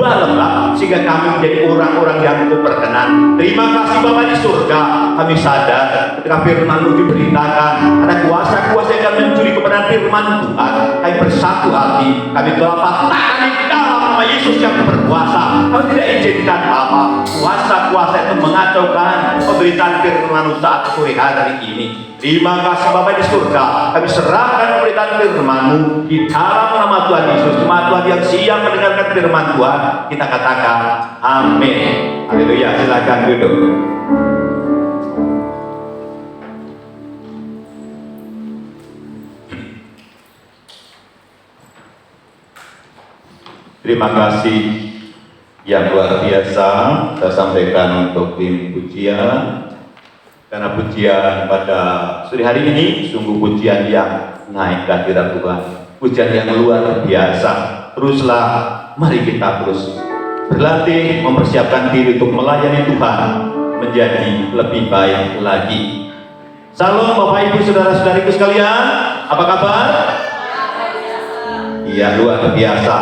berlomba-lomba sehingga kami menjadi orang-orang yang Engkau berkenan. Terima kasih Bapa di surga. Kami sadar ketika firman-Mu diberitakan ada kuasa-kuasa yang akan mencuri kebenaran firman Tuhan. Kami bersatu hati, kami telapak tangan di dalam nama Yesus yang berkuasa. Kami tidak izinkan Bapa kuasa-kuasa itu mengacaukan pemberitaan firman-Mu saat sore hari ini. Terima kasih Bapa di surga. Kami serahkan pemberitaan firman-Mu di dalam nama Tuhan Yesus. Jemaat Tuhan yang siap mendengarkan firman Tuhan, kita katakan amin. Haleluya. Silakan duduk. Terima kasih yang luar biasa saya sampaikan untuk tim pujian. Karena pujian pada sore hari ini sungguh pujian yang naik ke hadirat Tuhan, pujian yang luar biasa. Teruslah, mari kita terus berlatih, mempersiapkan diri untuk melayani Tuhan menjadi lebih baik lagi. Salam Bapak Ibu saudara-saudariku sekalian, apa kabar? Iya, luar biasa.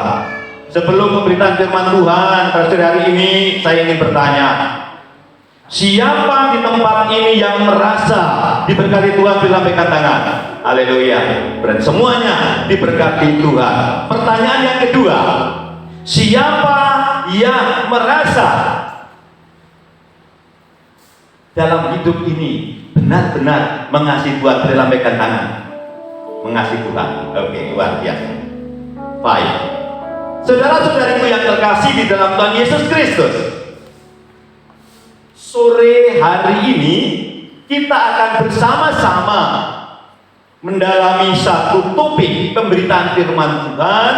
Sebelum pemberitaan firman Tuhan pada sore hari ini, saya ingin bertanya, siapa di tempat ini yang merasa diberkati Tuhan? Dilambaikan tangan. Haleluya. Berarti semuanya diberkati Tuhan. Pertanyaan yang kedua, siapa yang merasa dalam hidup ini benar-benar mengasihi Tuhan? Dilambaikan tangan. Mengasihi Tuhan. Oke, luar biasa. Baik. Saudara-saudariku yang terkasih di dalam Tuhan Yesus Kristus, sore hari ini kita akan bersama-sama mendalami satu topik pemberitaan firman Tuhan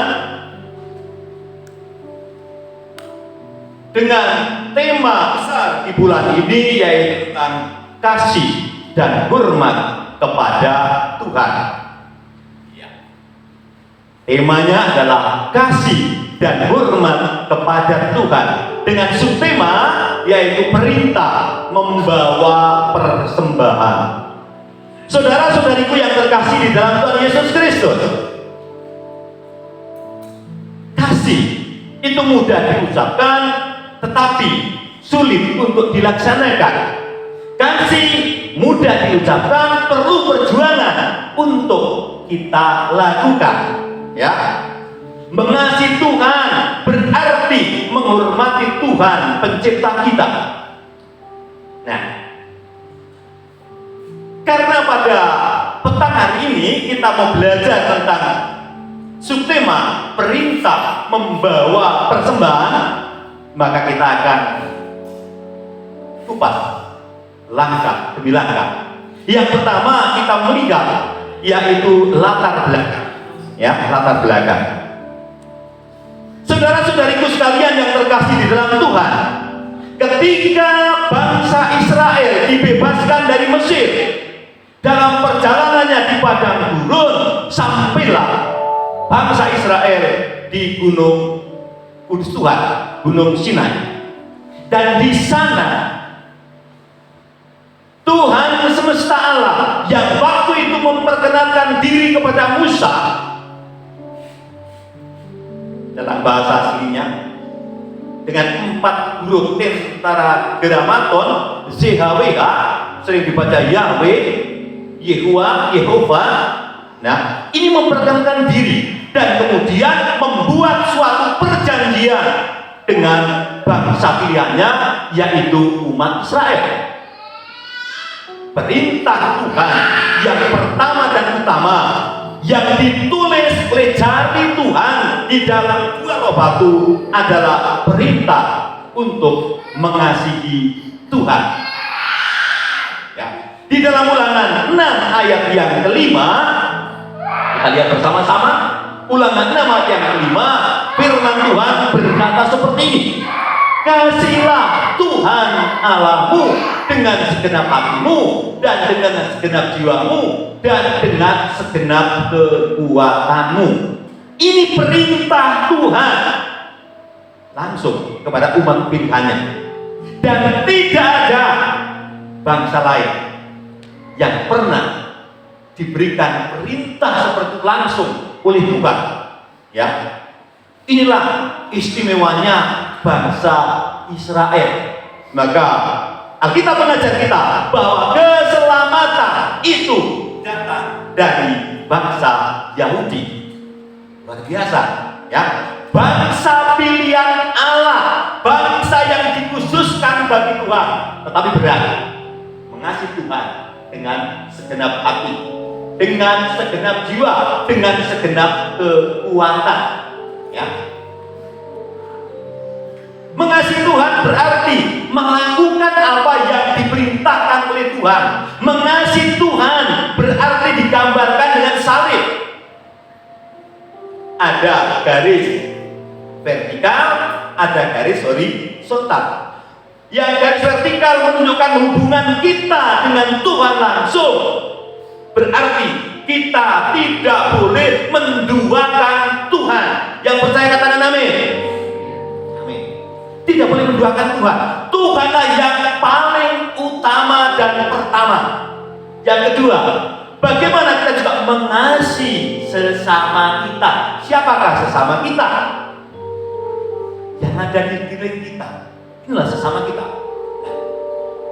dengan tema besar di bulan ini, yaitu tentang kasih dan hormat kepada Tuhan. Temanya adalah kasih dan hormat kepada Tuhan, dengan subtema yaitu perintah membawa persembahan. Saudara-saudariku yang terkasih di dalam Tuhan Yesus Kristus, kasih itu mudah diucapkan tetapi sulit untuk dilaksanakan. Kasih mudah diucapkan, perlu perjuangan untuk kita lakukan. Ya, mengasihi Tuhan berarti menghormati Tuhan pencipta kita. Nah, karena pada petang hari ini kita mau belajar tentang subtema perintah membawa persembahan, maka kita akan kupas langkah demi langkah. Yang pertama kita melihat yaitu latar belakang. Ya, latar belakang. Saudara-saudariku sekalian yang terkasih di dalam Tuhan, ketika bangsa Israel dibebaskan dari Mesir, dalam perjalanannya di padang gurun, sampailah bangsa Israel di Gunung Kudus Tuhan, Gunung Sinai. Dan di sana Tuhan semesta alam yang waktu itu memperkenalkan diri kepada Musa, dalam bahasa aslinya dengan 4 huruf tentara gramaton ZHWH, sering dibaca Yahweh, Yehova. Nah, ini memperkenalkan diri dan kemudian membuat suatu perjanjian dengan bangsa pilihannya, yaitu umat Israel. Perintah Tuhan yang pertama dan utama yang ditulis oleh jari Tuhan di dalam 2 loh batu adalah perintah untuk mengasihi Tuhan. Ya. Di dalam Ulangan 6 ayat yang kelima, kita lihat bersama-sama. Ulangan 6 ayat yang kelima, firman Tuhan berkata seperti ini: kasihilah Tuhan Allahmu dengan segenap hatimu dan dengan segenap jiwamu dan dengan segenap kekuatanmu. Ini perintah Tuhan langsung kepada umat pilihannya, dan tidak ada bangsa lain yang pernah diberikan perintah seperti langsung oleh Tuhan. Ya, Inilah istimewanya bangsa Israel. Maka Alkitab mengajar kita bahwa keselamatan itu datang dari bangsa Yahudi. Luar biasa, ya. Bangsa pilihan Allah, bangsa yang dikhususkan bagi Tuhan, tetapi berat mengasihi Tuhan dengan segenap hati, dengan segenap jiwa, dengan segenap kekuatan, ya. Mengasihi Tuhan berarti melakukan apa yang diperintahkan oleh Tuhan. Mengasihi Tuhan berarti digambarkan dengan salib. Ada garis vertikal, ada garis horizontal. Yang garis vertikal menunjukkan hubungan kita dengan Tuhan langsung. Berarti kita tidak boleh menduakan Tuhan. Yang percaya katakan amin. Tidak boleh menduakan Tuhan. Tuhanlah yang paling utama dan pertama. Yang kedua, bagaimana kita juga mengasihi sesama kita. Siapakah sesama kita? Yang ada di diri kita. Inilah sesama kita.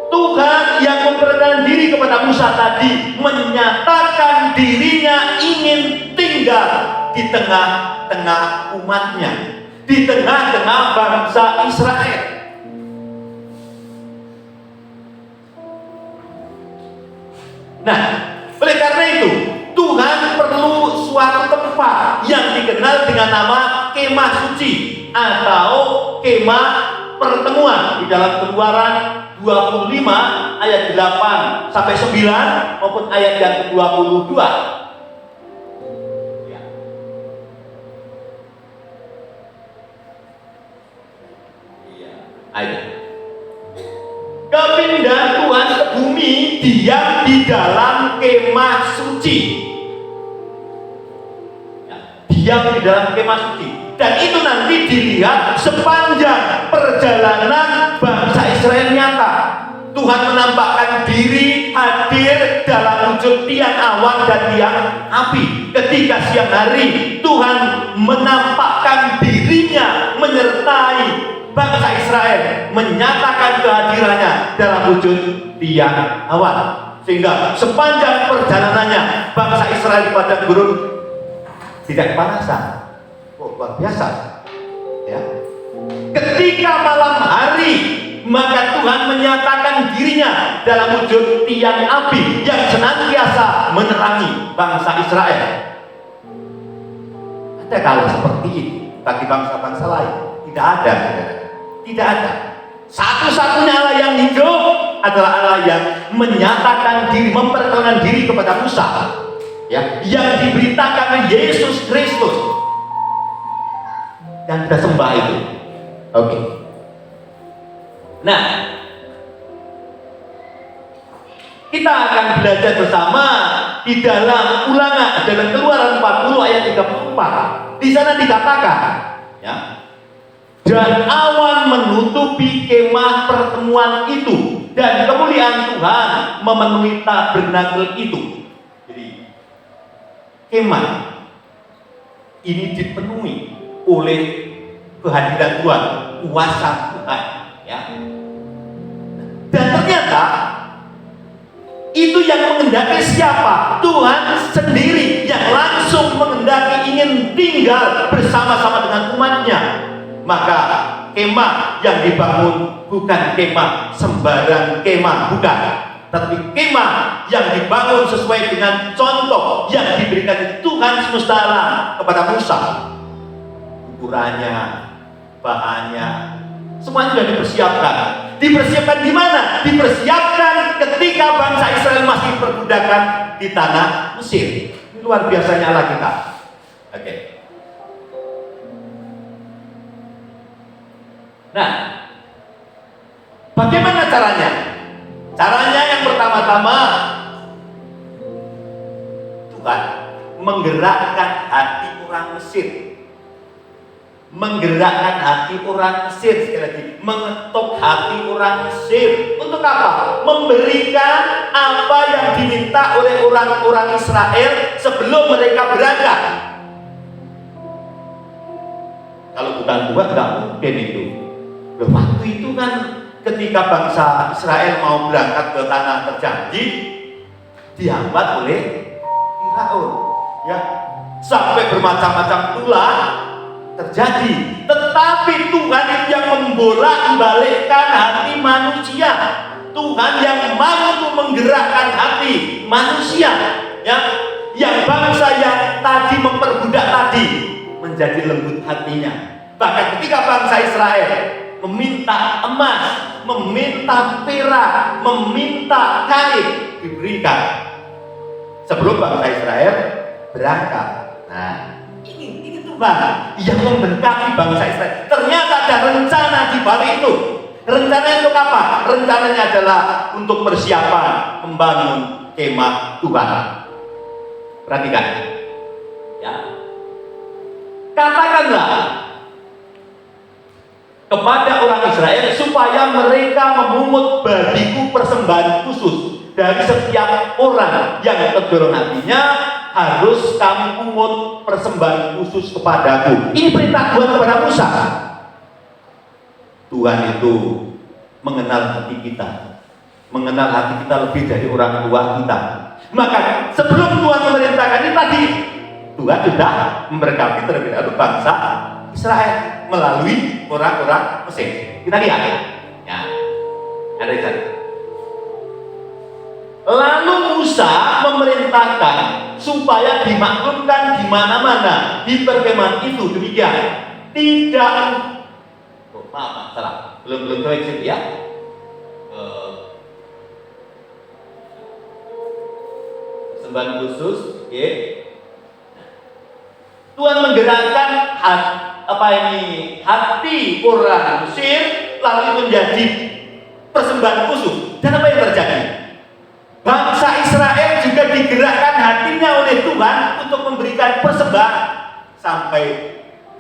Tuhan yang memperkenalkan diri kepada Musa tadi menyatakan dirinya ingin tinggal di tengah-tengah umatnya, di tengah-tengah bangsa Israel. Nah, oleh karena itu Tuhan perlu suatu tempat yang dikenal dengan nama kemah suci atau kemah pertemuan di dalam Keluaran 25 ayat 8 sampai 9 maupun ayat yang ke-22. Ayo. Kepindahan Tuhan ke bumi diam di dalam kemah suci. Ya, diam di dalam kemah suci. Dan itu nanti dilihat sepanjang perjalanan bangsa Israel nyata. Tuhan menampakkan diri hadir dalam wujud tiang awan dan tiang api. Ketika siang hari Tuhan menampakkan dirinya menyertai bangsa Israel, menyatakan kehadirannya dalam wujud tiang awan, sehingga sepanjang perjalanannya bangsa Israel di padang gurun tidak kepanasan. Oh, luar biasa, ya. Ketika malam hari maka Tuhan menyatakan dirinya dalam wujud tiang api yang senantiasa menerangi bangsa Israel. Ada kalau seperti ini bagi bangsa-bangsa lain? Tidak ada, saudara. Tidak ada. Satu-satunya Allah yang hidup adalah Allah yang menyatakan diri, memperkenalkan diri kepada Musa, ya, yang diberitakan oleh Yesus Kristus yang kita sembah itu. Oke. Nah, kita akan belajar bersama di dalam Ulangan, dalam Keluaran 40 ayat 34. Di sana dikatakan, ya, dan awan menutupi kemah pertemuan itu, dan kemuliaan Tuhan memenuhi tabernakel itu. Jadi kemah ini dipenuhi oleh kehadiran Tuhan, kuasa Tuhan, ya. Dan ternyata itu yang mengendaki siapa? Tuhan sendiri yang langsung mengendaki ingin tinggal bersama-sama dengan umatnya. Maka kemah yang dibangun bukan kemah sembarang kemah, bukan, tetapi kemah yang dibangun sesuai dengan contoh yang diberikan Tuhan semesta alam kepada Musa. Ukurannya, bahannya, semua sudah dipersiapkan. Dipersiapkan di mana? Dipersiapkan ketika bangsa Israel masih perbudakan di tanah Mesir. Ini luar biasanya Allah kita. Oke. Nah, bagaimana caranya? Caranya yang pertama-tama Tuhan menggerakkan hati orang Mesir. Menggerakkan hati orang Mesir, sekali lagi, mengetuk hati orang Mesir. Untuk apa? Memberikan apa yang diminta oleh orang-orang Israel sebelum mereka berangkat. Kalau bukan Tuhan nggak mungkin itu. Loh, waktu itu kan ketika bangsa Israel mau berangkat ke tanah terjanji, dihambat oleh Firaun, ya, sampai bermacam-macam tulah terjadi. Tetapi Tuhan itu yang membolak-balikkan hati manusia. Tuhan yang mampu menggerakkan hati manusia, ya, yang bangsa yang tadi memperbudak tadi menjadi lembut hatinya. Bahkan ketika bangsa Israel meminta emas, meminta perak, meminta kain, diberikan sebelum bangsa Israel berangkat. Nah, ini Tuhan yang memberkati bangsa Israel. Ternyata ada rencana di balik itu. Rencananya untuk apa? Rencananya adalah untuk persiapan membangun kemah Tuhan. Perhatikan, ya. Katakanlah kepada orang Israel supaya mereka memungut bagiku persembahan khusus dari setiap orang yang terdorong hatinya, harus kamu pungut persembahan khusus kepadaku. Ini perintah Tuhan kepada Musa. Tuhan itu mengenal hati kita, mengenal hati kita lebih dari orang tua kita. Maka sebelum Tuhan memerintahkan ini tadi, Tuhan sudah memberkati terlebih dahulu bangsa Israel melalui orang-orang Mesir. Kita lihat, ya, ada di sana. Lalu Musa memerintahkan supaya dimaklumkan di mana-mana di perkemahan itu demikian. Tidak, maaf, salah, belum koreksi ya. Persembahan khusus, oke. Tuhan menggerakkan hati orang Mesir, lalu itu menjadi persembahan khusus. Dan apa yang terjadi? Bangsa Israel juga digerakkan hatinya oleh Tuhan untuk memberikan persembahan sampai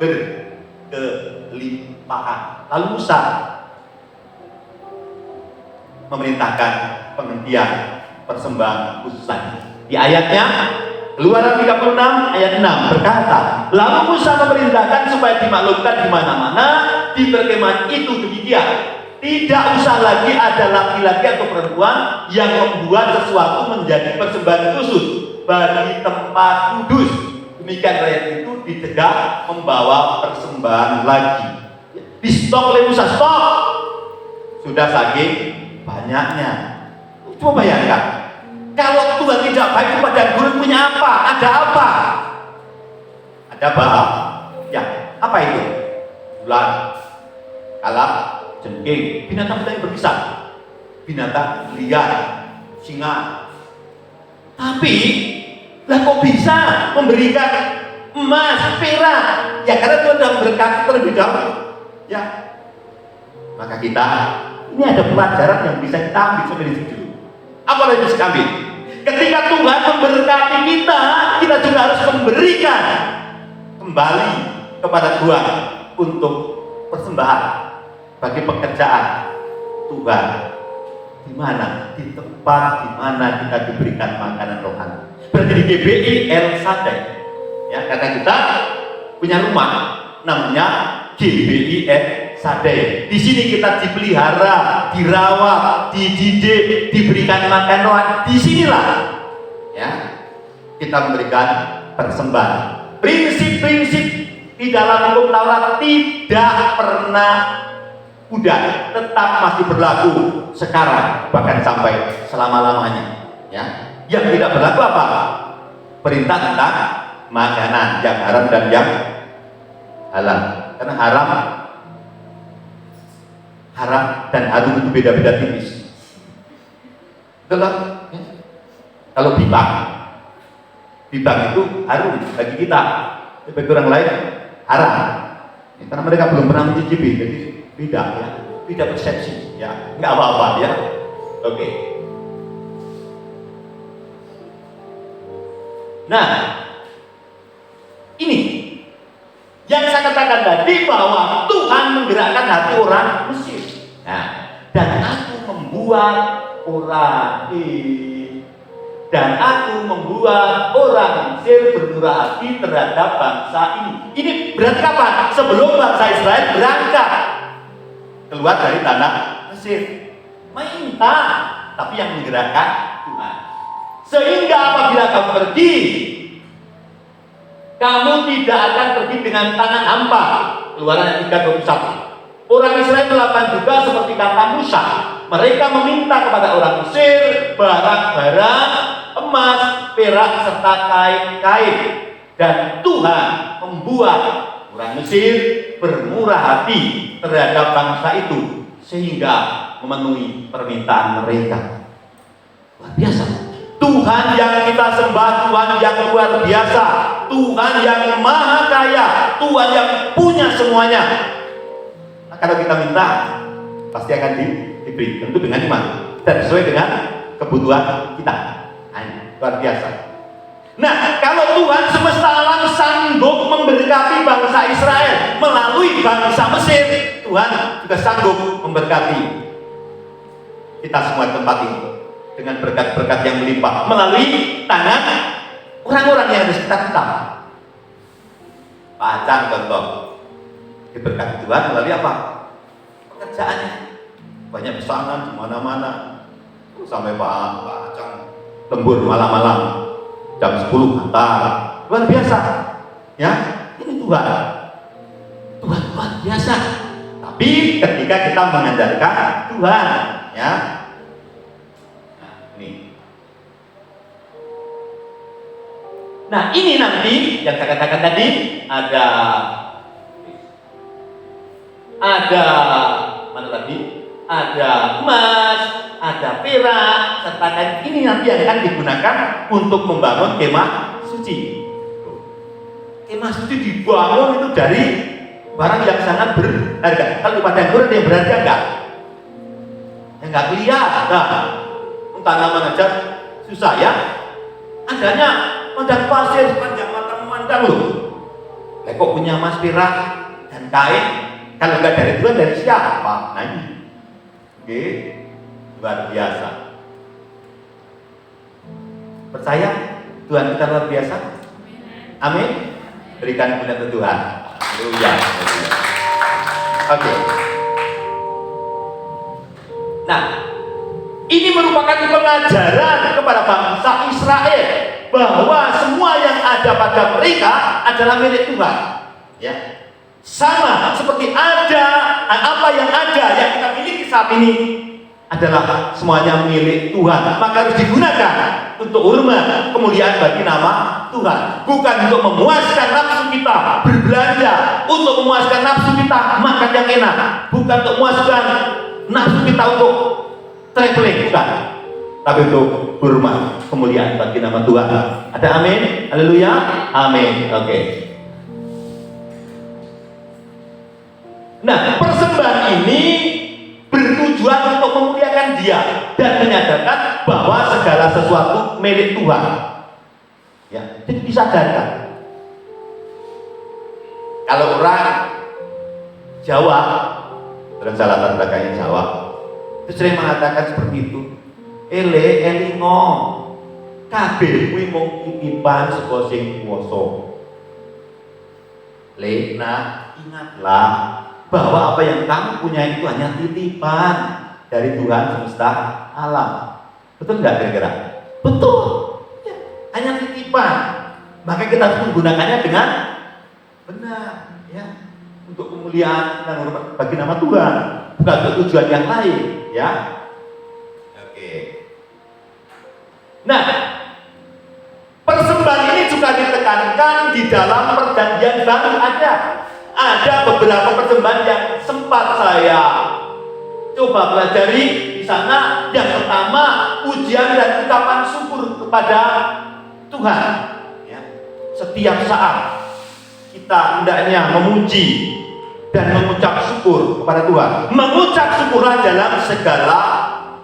berkelimpahan. Lalu Musa memerintahkan penghentian persembahan khusus tadi. Di ayatnya Keluaran 36 ayat 6 berkata, lalu Musa memerintahkan supaya dimaklumkan di mana-mana di perkemahan itu demikian. Tidak usah lagi ada laki-laki atau perempuan yang membuat sesuatu menjadi persembahan khusus bagi tempat kudus. Demikian rakyat itu dicegah membawa persembahan lagi. Di stop oleh Musa, stop. Sudah saking banyaknya. Coba bayangkan, kalau Tuhan tidak baik kepada guru, punya apa? Ada apa? Ada bahaya. Ya, apa itu? Ular, kalap, jengking, binatang-binatang yang berbisa, binatang liar, singa. Tapi, lah kok bisa memberikan emas, perak? Ya karena Tuhan sudah berkati terlebih dahulu. Ya, maka kita ini ada pelajaran yang bisa kita ambil sampai di situ. Apa yang bisa ambil? Ketika Tuhan memberkati kita, kita juga harus memberikan kembali kepada Tuhan untuk persembahan bagi pekerjaan Tuhan. Di mana? Di tempat di mana kita diberikan makanan rohani. Berarti di GBI El Shaddai. Ya, karena kita punya rumah namanya GBI El Shaddai. Di sini kita dipelihara, dirawat, dididik, diberikan makan rohani. Di sinilah, ya, kita memberikan persembahan. Prinsip-prinsip di dalam hukum Taurat tidak pernah pudar, tetap masih berlaku sekarang bahkan sampai selama-lamanya. Ya, yang tidak berlaku apa? Perintah tentang makanan yang haram dan yang halal. Karena haram dan halal itu beda-beda tipis. Kalau bibang itu harum bagi kita, bagi orang lain haram. Karena mereka belum pernah mencicipi, jadi beda ya, beda persepsi ya, nggak apa-apa ya. Oke. Nah, ini yang saya katakan tadi bahwa Tuhan menggerakkan hati orang Mesir. Nah, dan aku membuat orang dan aku membuat orang Mesir bermurah hati terhadap bangsa ini. Ini berarti kapan? Sebelum bangsa Israel berangkat keluar dari tanah Mesir. Minta, tapi yang menggerakkan Tuhan. Sehingga apabila kamu pergi, kamu tidak akan pergi dengan tangan hampa. Keluaran ayat 3:21. Orang Israel melakukan juga seperti kata Musa. Mereka meminta kepada orang Mesir barang-barang emas, perak, serta kain-kain. Dan Tuhan membuat orang Mesir bermurah hati terhadap bangsa itu, sehingga memenuhi permintaan mereka. Luar biasa. Tuhan yang kita sembah, Tuhan yang luar biasa, Tuhan yang maha kaya, Tuhan yang punya semuanya. Nah, kalau kita minta, pasti akan diberi, tentu dengan iman dan sesuai dengan kebutuhan kita. Nah, luar biasa. Nah, kalau Tuhan semesta alam sanggup memberkati bangsa Israel melalui bangsa Mesir, Tuhan juga sanggup memberkati kita semua tempat ini dengan berkat-berkat yang melimpah melalui tangan orang-orang yang ada sekitar kita. Pak Acang contoh, diberkati Tuhan melalui apa? Pekerjaannya. Banyak pesanan di mana-mana. Sampai Pak Acang lembur malam-malam jam 10 antar. Luar biasa. Ya, ini Tuhan. Tuhan luar biasa. Tapi ketika kita mengandalkan Tuhan, ya. Nah, ini nanti yang saya katakan tadi ada mana tadi? Ada emas, ada perak, serta kain. Ini nanti yang akan digunakan untuk membangun kemah suci. Kemah suci dibangun itu dari barang yang sangat berharga. Kalau pada Quran yang berharga enggak? Yang enggak kelihatan. Entah nama aja susah ya. Adanya padang pasir sepanjang mata memandang loh. Kok punya emas, perak dan kain? Kalau enggak dari Tuhan, dari siapa? Nah ini. Oke, luar biasa. Percaya Tuhan kita luar biasa? Amin. Berikan kemuliaan Tuhan. Haleluya. Oke. Nah, ini merupakan pengajaran kepada bangsa Israel bahwa semua yang ada pada mereka adalah milik Tuhan. Ya. Sama seperti ada apa yang ada yang kita miliki saat ini adalah semuanya milik Tuhan, maka harus digunakan untuk hormat kemuliaan bagi nama Tuhan, bukan untuk memuaskan nafsu kita berbelanja, untuk memuaskan nafsu kita makan yang enak, bukan untuk memuaskan nafsu kita untuk traveling, bukan, tapi untuk hormat kemuliaan bagi nama Tuhan. Ada amin? Haleluya. Amin. Oke. Nah, persembahan ini bertujuan untuk memuliakan Dia dan menyadarkan bahwa segala sesuatu milik Tuhan. Ya, jadi disadarkan. Kalau orang Jawa, orang salah satu belakangnya Jawa, itu sering mengatakan seperti itu. Ele elingo, kabeh kuwi mung titipan saka sing kuwasa. Lena, ingatlah bahwa apa yang kamu punya itu hanya titipan dari Tuhan semesta alam. Betul nggak kira-kira? Betul. Ya, hanya titipan. Maka kita harus menggunakannya dengan benar, ya, untuk kemuliaan dan hormat bagi nama Tuhan, bukan untuk tujuan yang lain, ya. Oke. Nah, persembahan ini juga ditekankan di dalam perjanjian baru ada beberapa persembahan yang sempat saya coba pelajari di sana. Yang pertama, pujian dan ucapan syukur kepada Tuhan. Ya. Setiap saat kita hendaknya memuji dan mengucap syukur kepada Tuhan. Mengucap syukurlah dalam segala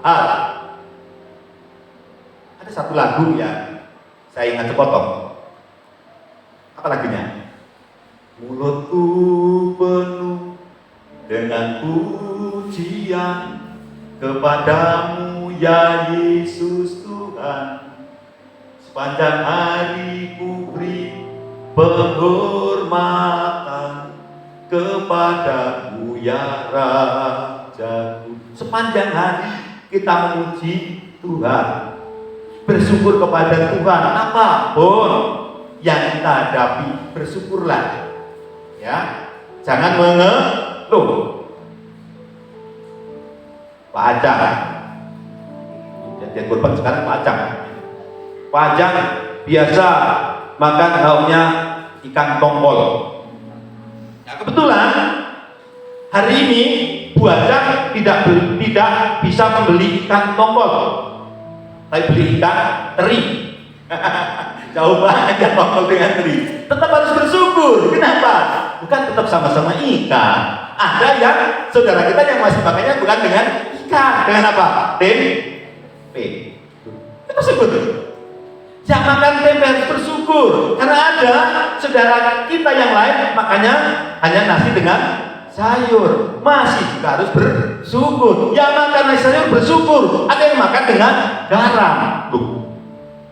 hal. Ada satu lagu yang saya ingat sepotong. Apa lagunya? Mulutku penuh dengan pujian kepadamu ya Yesus Tuhan. sepanjang hari ku beri penghormatan kepadamu ya Rajaku. Sepanjang hari kita memuji Tuhan, bersyukur kepada Tuhan apapun yang kita hadapi, bersyukurlah ya, jangan mengeluh. Pak Ajang, jadi korban sekarang Pak Ajang. Pak Ajang biasa makan lauknya ikan tongkol. Nah, kebetulan hari ini Bu Ajang tidak bisa membeli ikan tongkol, tapi beli ikan teri. Jauh banget ya tongkol dengan teri. Tetap harus bersyukur. Kenapa? Bukan tetap sama-sama ikan. Ada yang saudara kita yang masih pakainya bukan dengan ikan, dengan apa? Tempe. Kita bersyukur. Yang makan tempe harus bersyukur. Karena ada saudara kita yang lain makanya hanya nasi dengan sayur, masih juga harus bersyukur. Yang makan nasi sayur bersyukur. Ada yang makan dengan garam.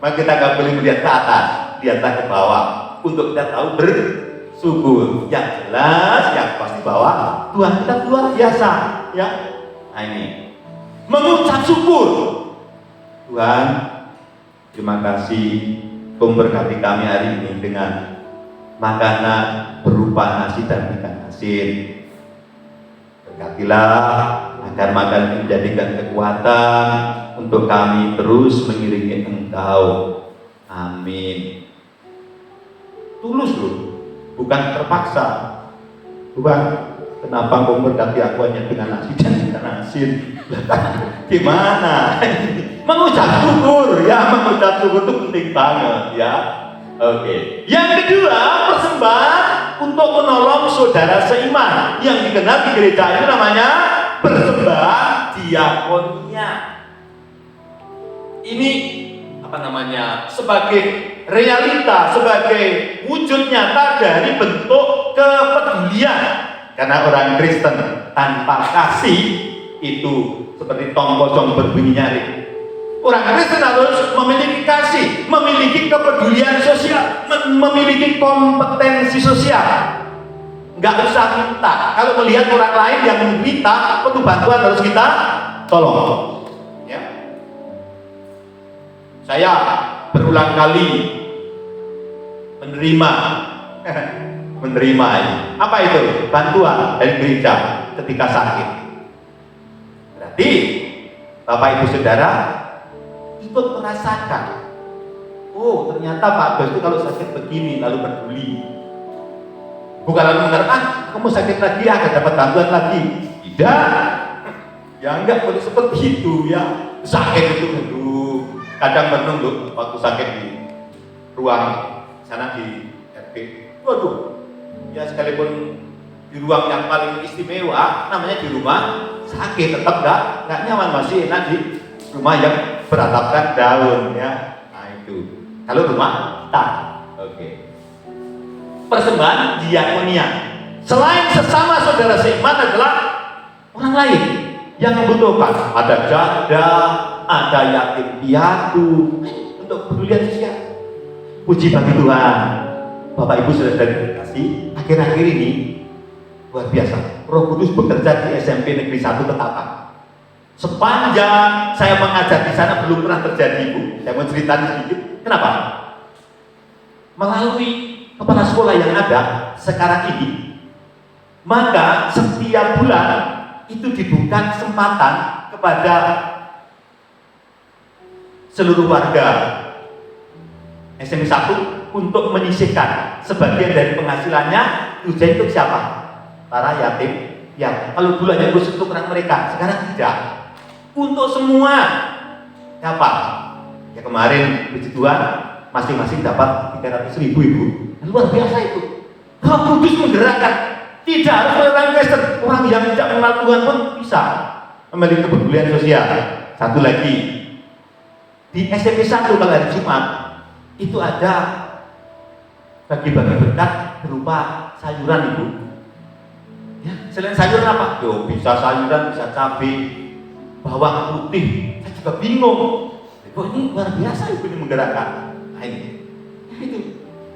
Maka kita gak boleh melihat ke atas, lihatlah ke bawah untuk kita tahu bersyukur. Yang jelas, yang pasti bahwa Tuhan kita luar biasa, ya. Nah ini mengucap syukur. Tuhan, terima kasih Kau memberkati kami hari ini dengan makanan berupa nasi dan ikan asin. Berkatilah agar makan ini menjadikan kekuatan untuk kami terus mengiringi Engkau. Amin. Tulus loh, bukan terpaksa. Tuhan, kenapa Kau memberkati aku hanya dengan nasi dan ikan asin? Gimana? Mengucap syukur, ya, mengucap syukur itu penting banget, ya. Oke. Yang kedua, persembahan untuk menolong saudara seiman yang dikenal di gereja itu namanya persembahan diakonia. Ini apa namanya? Sebagai realita, sebagai wujud nyata dari bentuk kepedulian. Karena orang Kristen tanpa kasih itu seperti tong kosong berbunyi nyaring. Orang Kristen harus memiliki kasih, memiliki kepedulian sosial, memiliki kompetensi sosial. Nggak usah minta. Kalau melihat orang lain yang minta perlu bantuan harus kita tolong. Ya. Saya berulang kali menerima ini. Apa itu? Bantuan dari gereja ketika sakit. Berarti Bapak Ibu Saudara ikut merasakan, oh ternyata Pak Bos itu kalau sakit begini lalu peduli. Bukan lalu mengatakan, kamu sakit lagi ya, akan dapat bantuan lagi. Tidak, ya enggak boleh seperti itu ya. Sakit itu kadang merenung loh waktu sakit di ruang sana di RP. Waduh, ya sekalipun di ruang yang paling istimewa, namanya di rumah sakit tetap nggak nyaman, masih enak di rumah yang beratapkan daun ya. Nah itu kalau rumah kita. Oke. Persembahan diakonia selain sesama saudara seiman adalah orang lain yang membutuhkan. Ada janda, ada yatim piatu, untuk pedulian sosial. Puji bagi Tuhan, Bapak Ibu sudah dikasih akhir-akhir ini luar biasa. Roh Kudus bekerja di SMP Negeri 1 Ketapang. Sepanjang saya mengajar di sana belum pernah terjadi, Bu. Saya mau cerita sedikit. Kenapa? Melalui kepala sekolah yang ada sekarang ini, maka setiap bulan itu dibuka kesempatan kepada seluruh warga SMP 1 untuk menyisihkan sebagian dari penghasilannya tujuan untuk siapa? Para yatim. Ya, kalau dulu hanya khusus untuk anak mereka, sekarang tidak. Untuk semua. Siapa? Ya kemarin puji Tuhan masing-masing dapat 300.000, Ibu. Luar biasa itu. Roh Kudus menggerakkan. Tidak harus orang Kristen, orang yang tidak mengenal Tuhan pun bisa memiliki kepedulian sosial. Satu lagi, di SMP 1 kalau hari Jumat itu ada bagi-bagi berkat berupa sayuran, Ibu. Ya, selain sayuran apa? Yo, bisa sayuran, bisa cabai, bawang putih. Saya juga bingung. Kok ini luar biasa Ibu ini menggerakkan. Nah Itu.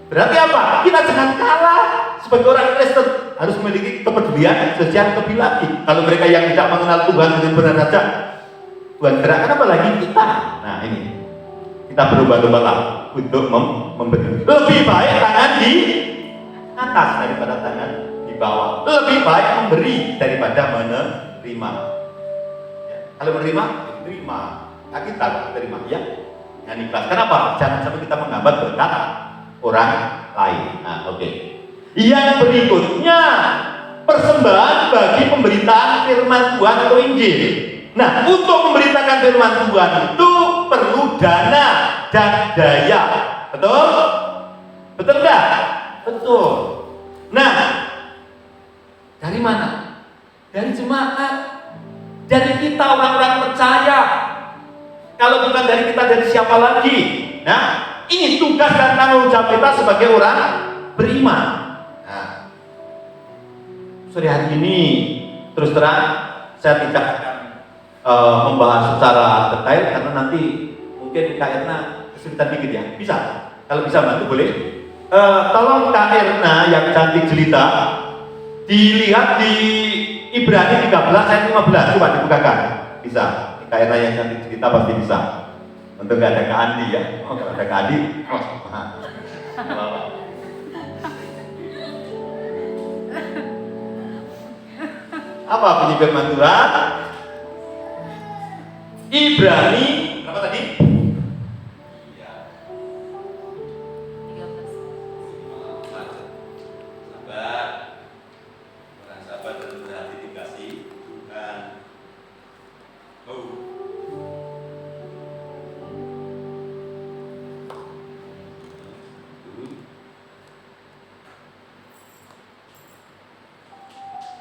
Berarti apa? Kita jangan kalah sebagai orang Kristen, harus memiliki kepedulian sosial lebih lagi. Kalau mereka yang tidak mengenal Tuhan dengan benar saja, Tuhan gerakkan apa lagi kita? Nah ini, kita berlomba-lomba untuk memberi. Lebih baik tangan di atas daripada tangan di bawah. Lebih baik memberi daripada menerima. Ya. Kalau menerima, ya diterima. Nah, kita terima ya. Yang ikhlas. Kenapa? Jangan sampai kita menghambat berkat orang lain. Nah, oke. Yang berikutnya, persembahan bagi pemberitaan firman Tuhan atau Injil. Nah, untuk memberitakan firman Tuhan itu perlu dana dan daya. Betul? Betul enggak? Betul. Nah, dari mana? Dari jemaat. Dari kita orang-orang percaya. Kalau bukan dari kita, dari siapa lagi? Nah, ini tugas dan tanggung jawab kita sebagai orang beriman. Nah, sore hari ini terus terang saya tidak akan membahas secara detail karena nanti mungkin Kak Erna kesulitan dikit ya. Bisa? Kalau bisa bantu boleh. Tolong Kak Erna yang cantik jelita dilihat di Ibrani 13 ayat 15, coba dibukakan. Bisa? Kak Erna yang cantik jelita pasti bisa. Untuk nggak ada Kak Andi ya. Oh, kalau ada Kak Andi, apa bunyi firman Tuhan? Ibrani berapa tadi? Ya. 13. Sabar. Orang sabar dan berhati dikasih Tuhan.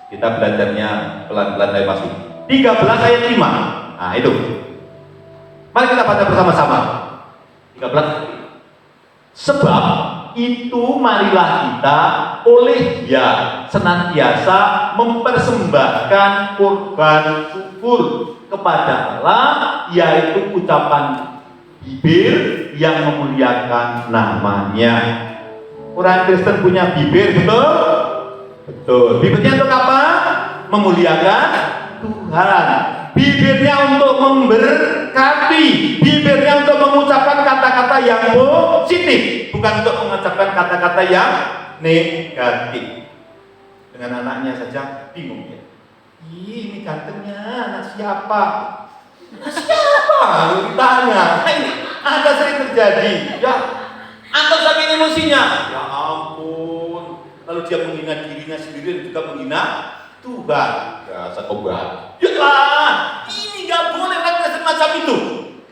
Kita belajarnya pelan-pelan dari masih 13 ayat 5. Nah itu. Mari kita baca bersama-sama 13. Sebab itu marilah kita oleh Dia senantiasa mempersembahkan korban syukur kepada Allah, yaitu ucapan bibir yang memuliakan namanya. Orang Kristen punya bibir, betul? Betul. Bibirnya untuk apa? Memuliakan Tuhan. Bibirnya untuk memberkati. Bibirnya untuk mengucapkan kata-kata yang positif, bukan untuk mengucapkan kata-kata yang negatif. Dengan anaknya saja bingung ya. Ih, ini gantengnya anak siapa? Anak siapa? Lalu ditanya. Ini ada sering terjadi. Ya, atau saking emosinya. Ya ampun. Lalu dia menghina dirinya sendiri dan juga menghina Tuhan. Ya, sekobar. Ya lah, ini nggak boleh kan semacam itu.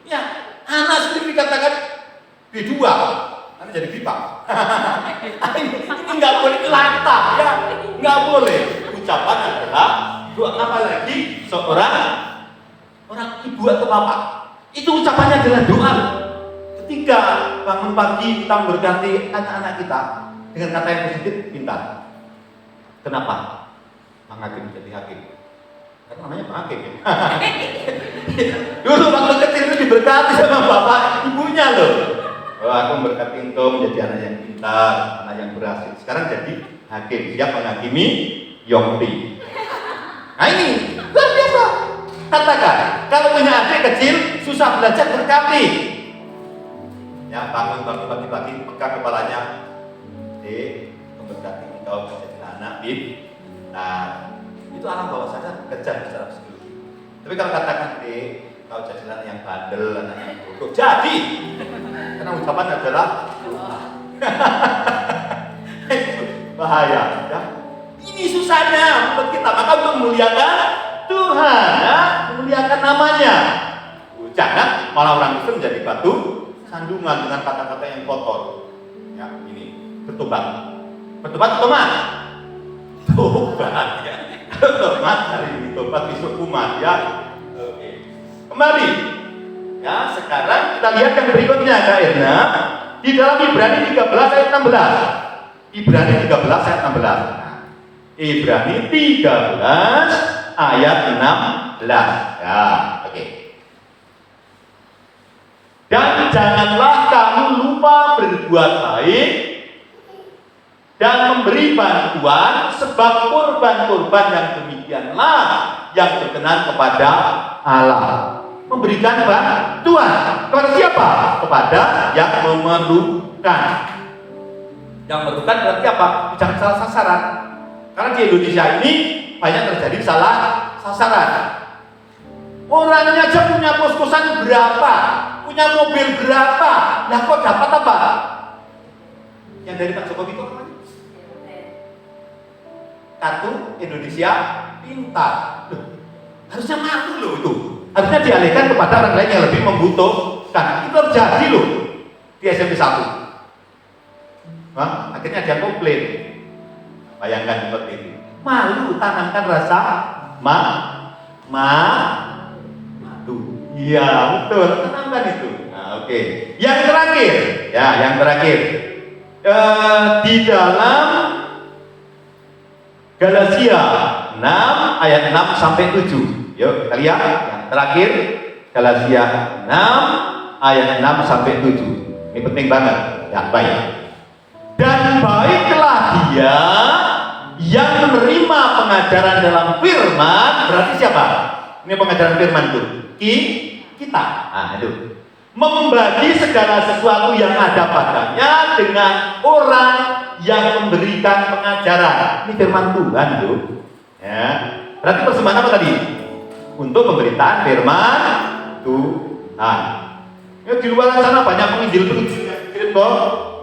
Ya, anak sendiri dikatakan B2, anak jadi pipa. Ini nggak boleh kelata, ya, nggak boleh. Ucapan adalah doa, apalagi seorang ibu atau bapak. Itu ucapannya adalah doa. Ketika bangun pagi kita memberkati anak-anak kita dengan kata yang positif, pintar. Kenapa? Mang Hakim jadi hakim. Kan namanya Mang Hakim ya. Dulu waktu kecil itu diberkati sama bapak ibunya loh. Oh, aku memberkati engkau menjadi anak yang pintar, anak yang berhasil. Sekarang jadi hakim, siap menghakimi Yongti. Nah ini luar biasa. Katakan, kalau punya adik kecil susah belajar, berkati. Ya, bangun pagi-pagi pegang kepalanya. Memberkati engkau menjadi anak nah, itu alam bawah sadar kejar secara psikologi. Tapi kalau katakan kau jadi anak yang bandel, anak yang bodoh, jadi karena ucapan adalah bahaya ya. Ini susahnya buat kita, maka untuk memuliakan Tuhan ya, memuliakan namanya. Jangan malah orang Kristen menjadi batu sandungan dengan kata-kata yang kotor ya. Ini bertobat tomat tobat ya. Tobat hari ini, tobat besok umat ya. Oke. Kembali ya, sekarang kita lihat yang berikutnya Kak Erna di dalam Ibrani 13 ayat 16. Ibrani 13 ayat 16. Nah, Ibrani 13 ayat 16 ya. Oke. Dan janganlah kamu lupa berbuat baik dan memberi bantuan, sebab kurban-kurban yang demikianlah yang berkenan kepada Allah. Memberikan bantuan kepada siapa? Kepada yang memerlukan. Yang memerlukan berarti apa? Jangan salah sasaran. Karena di Indonesia ini banyak terjadi salah sasaran. Orangnya aja punya kos-kosan berapa, punya mobil berapa, lah kok dapat apa? Yang dari Pak Jokowi itu apa? Kartu Indonesia Pintar. Harusnya malu loh itu. Harusnya dialihkan kepada orang lain yang lebih membutuhkan. Itu terjadi loh di SMP 1. Akhirnya dia komplain. Bayangkan seperti itu. Malu, tanamkan rasa malu. Iya betul, tanamkan itu. Nah, oke. Yang terakhir, di dalam Galatia 6 ayat 6 sampai 7. Yuk kita lihat yang terakhir, Galatia 6 ayat 6 sampai 7. Ini penting banget. Ya, baik. Dan baiklah dia yang menerima pengajaran dalam firman. Berarti siapa? Ini pengajaran firman itu kita. Nah itu membagi segala sesuatu yang ada padanya dengan orang yang memberikan pengajaran. Ini firman Tuhan tuh. Ya. Berarti persembahan apa tadi? Untuk pemberitaan firman Tuhan. Ya, di luar sana banyak penginjil-penginjil yang kirim ke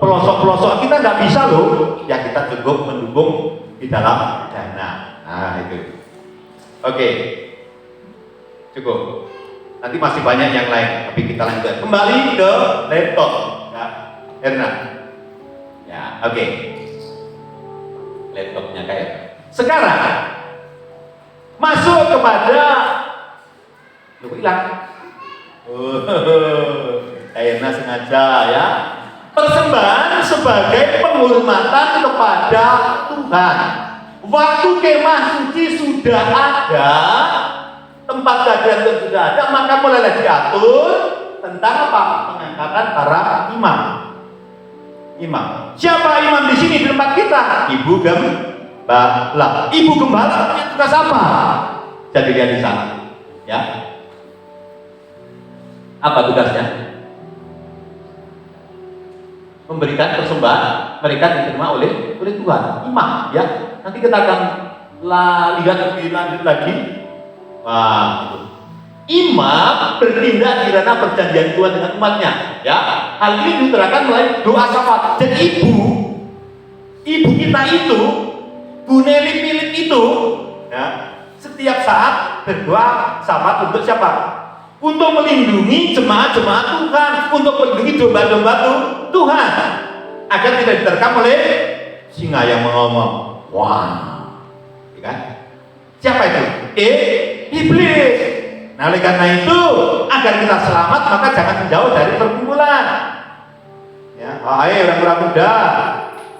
pelosok-pelosok. Kita nggak bisa loh. Ya kita cukup mendukung di dalam dana. Nah itu. Oke. Cukup. Nanti masih banyak yang lain, tapi kita lanjut. Kembali ke laptop, ya, Herna. Ya, oke. Laptopnya kayak. Sekarang masuk kepada hilang. Herna sengaja ya. Persembahan sebagai penghormatan kepada Tuhan. Waktu kemah suci sudah ada. Tempat kehadiran Tuhan sudah ada, maka mulailah diatur tentang apa? Pengangkatan para imam. Siapa imam di sini di tempat kita? Ibu Gembala. Ibu Gembala punya tugas apa? Jadi lihat di sana, ya. Apa tugasnya? Memberikan persembahan mereka diterima oleh Tuhan. Imam, ya. Nanti kita akan lihat lebih lanjut lagi. Wah, itu. Imam bertindak di ranah perjanjian Tuhan dengan umatnya, ya. Hal ini diterangkan melalui doa syafaat. Jadi ibu kita itu, Bu Nelly Philip itu, ya, setiap saat berdoa syafaat untuk siapa? Untuk melindungi jemaat-jemaat Tuhan, untuk melindungi domba-domba Tuhan, agar tidak diterkam oleh singa yang mengomong. Wah, ya kan? Siapa itu? Iblis. Nah, oleh karena itu, agar kita selamat, maka jangan menjauh dari perkumpulan. Ya, hai orang-orang muda,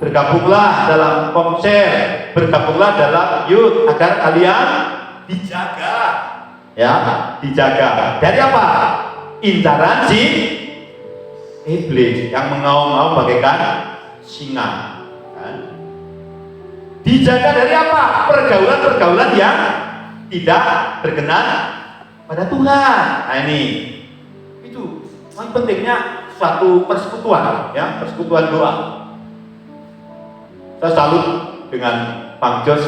bergabunglah dalam komsel, bergabunglah dalam youth, agar kalian dijaga. Ya, dijaga. Dari apa? Incaran si iblis yang mengaum-ngaum bagaikan singa. Kan? Dijaga dari apa? Pergaulan-pergaulan yang tidak berkenan pada Tuhan. Nah ini itu pentingnya suatu persekutuan, ya, persekutuan doa. Saya salut dengan Bang Jos